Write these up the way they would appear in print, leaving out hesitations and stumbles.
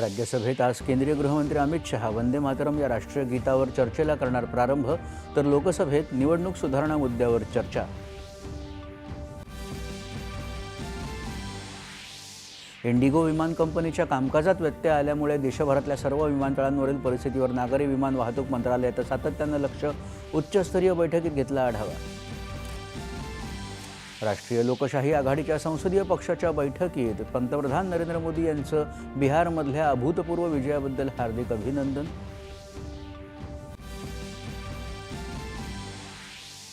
राज्यसभेत आज केंद्रीय गृहमंत्री अमित शहा वंदे मातरम या राष्ट्रीय गीतावर चर्चेला करणार प्रारंभ, तर लोकसभेत निवडणूक सुधारणा मुद्द्यावर चर्चा। इंडिगो विमान कंपनीच्या कामकाजात व्यत्यय आल्यामुळे देशभरातल्या सर्व विमानतळांवरील परिस्थितीवर नागरी विमान वाहतूक मंत्रालयाचं सातत्यानं लक्ष, उच्चस्तरीय बैठकीत घेतला आढावा। राष्ट्रीय लोकशाही आघाडीच्या संसदीय पक्षाच्या बैठकीत पंतप्रधान नरेंद्र मोदी यांचं बिहारमधल्या अभूतपूर्व विजयाबद्दल हार्दिक अभिनंदन।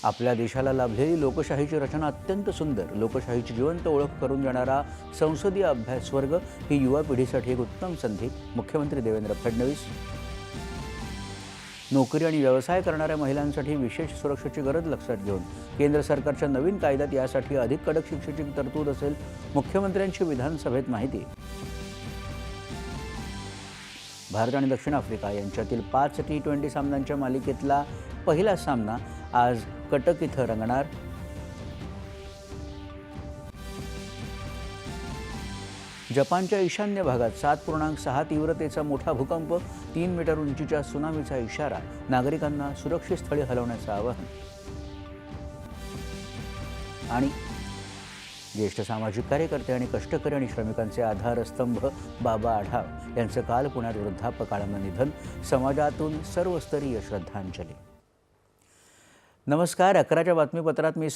आपल्या देशाला लाभलेली लोकशाहीची रचना अत्यंत सुंदर, लोकशाहीची जिवंत ओळख करून देणारा संसदीय अभ्यास वर्ग ही युवा पिढीसाठी एक उत्तम संधी, मुख्यमंत्री देवेंद्र फडणवीस। नोकरी आणि व्यवसाय करणाऱ्या महिलांसाठी विशेष सुरक्षेची गरज लक्षात घेऊन केंद्र सरकारच्या नवीन कायद्यात यासाठी अधिक कडक शिक्षेची तरतूद असेल, मुख्यमंत्र्यांची विधानसभेत माहिती। भारत आणि दक्षिण आफ्रिका यांच्यातील 5 T20 सामन्यांच्या मालिकेतला पहिला सामना आज कटक इथं रंगणार। जपानच्या ईशान्य भागात 7.6 तीव्रतेचा मोठा भूकंप, 3 मीटर उंचीच्या सुनामीचा इशारा, नागरिकांना सुरक्षित स्थळी हलवण्याचं आवाहन। आणि ज्येष्ठ सामाजिक कार्यकर्ते आणि कष्टकरी आणि श्रमिकांचे आधारस्तंभ बाबा आढाव यांचं काल पुण्यात वृद्धापकाळानं निधन, समाजातून सर्वस्तरीय श्रद्धांजली। नमस्कार, 11च्या बातमीपत्रात मी